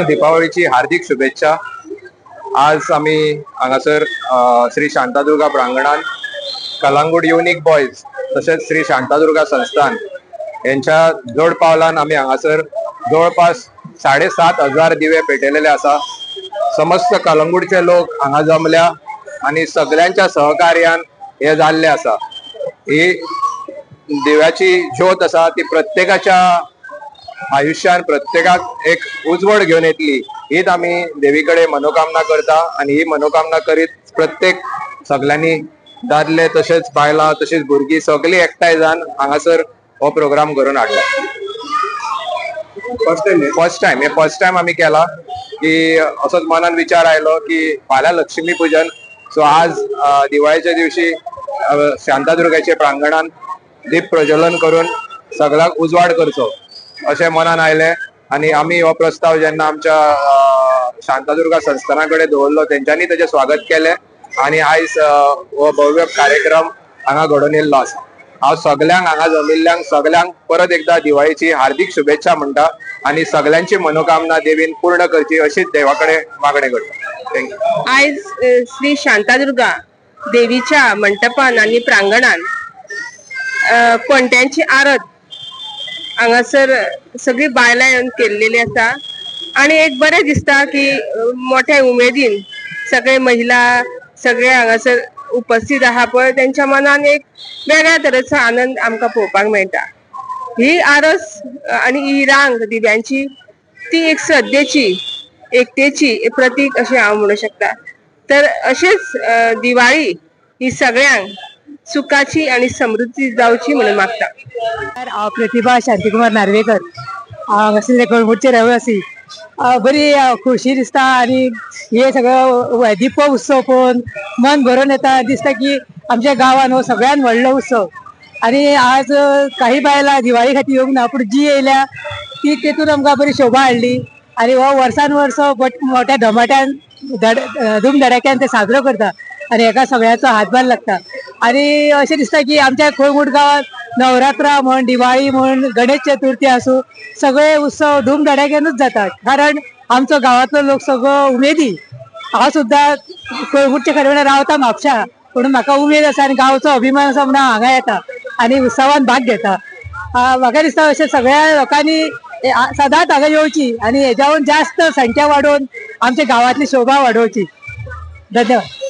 दीपावलीची हार्दिक शुभेच्छा। आज आम्ही हांगासर श्री शांतादुर्गा प्रांगणात कलांगूट युनिक बॉयज तसेच श्री शांतादुर्गा संस्थान यांच्या जोड पावलान आम्ही हांगासर जवळपास 7,500 दिवे पेटयलेले आसा। समस्त कलंगूटचे लोक हांगा जमल्या आणि सगळ्यांच्या सहकार्यान हे जाल्ले आसा। ही दिव्याची ज्योत आसा ती प्रत्येकाच्या आयुष्यात प्रत्येकाक एक उजवड घेऊन येतली हीच आम्ही देवीकडे मनोकामना करता आणि ही मनोकामना करीत प्रत्येक सगळ्यांनी दादले तसेच बायला तसेच भुरगी सगळी एकठांय जावन हांगासर हो प्रोग्राम करून हाडला। फर्स्ट टाइम आम्ही केला की असोच मनान विचार आयलो की फाल्यां लक्ष्मी पूजन सो आज दिवाळीच्या दिवशी शांतादुर्गाचे प्रांगणात दीप प्रज्वलन करून सगळ्याक उजवाड करचो अशें मनान आयले आणि आम्ही हो प्रस्ताव जेन्ना आमच्या शांतादुर्गा संस्थानाकडे दवरलो तेंच्यांनी तेजे स्वागत केले आणि आयज हो भव्य कार्यक्रम हांगा घडोवन येयल्लो आसा। हांव सगळ्यांक हांगा जमिल्ल्यांक सगळ्यांक परत एकदा दिवाळीची हार्दिक शुभेच्छा म्हणटा आणि सगळ्यांची मनोकामना देवीन पूर्ण करची अशीच देवाकडे मागणी करता। थँक्यू। आज श्री शांतादुर्गा देवीच्या मंडपान आणि प्रांगणात कोणत्यांची आरत हांगासर सगळी बायलां येवन केल्लेली आसा आणि एक बरें दिसता की मोठ्या उमेदीन सगळे महिला सगळे हांगासर उपस्थित आहा पळय त्यांच्या मनान एक वेगळ्या तरेचो आनंद आमकां पळोवपाक मेळटा। ही आरस आणि ही रांग दिव्यांची ती एक श्रद्धेची एकतेची प्रतीक अशें हांव म्हणू शकता। तर अशेंच दिवाळी ही सगळ्यांक सुखाची आणि समृद्धी जावची म्हणून मागता। हांव प्रतिभा शांतीकुमार नार्वेकर हांगासरले कळंगूटचे रहिवासी। बरी खुशी दिसता आणि हे सगळं दीपोत्सव पळोवन मन भरून येता। दिसता की आमच्या गांवांत हो सगळ्यात व्हडलो उत्सव आणि आज काही बायलां दिवाळी खातीर येवंक ना पूण जी येयल्या ती तेतून आमकां बरी शोभा हाडली आणि हो वर्सान वर्स मोठ्या धमाट्यान धूमधडाक्यान ते साजरो करता आणि एका सगळ्याचो हातभार लागता। आणि अशें दिसता की आमच्या कळंगूट गांवांत नवरात्रा म्हण दिवाळी म्हण गणेश चतुर्थी आसूं सगळे उत्सव धूमधडाक्यानूच जातात कारण आमचो गांवांतलो लोक सगळो उमेदी। हांव सुद्दां कळंगूटचे खरे म्हणल्यार रावता म्हापशा पूण म्हाका उमेद आसा आनी गांवचो अभिमान आसा म्हणून हांव हांगा येता आनी उत्सवान भाग घेता। म्हाका दिसता अशें सगळ्या लोकांनी सदांच हांगा येवची आणि हेज्याहून जास्त संख्या वाडोवन आमच्या गांवांतली शोभा वाडोवची। धन्यवाद।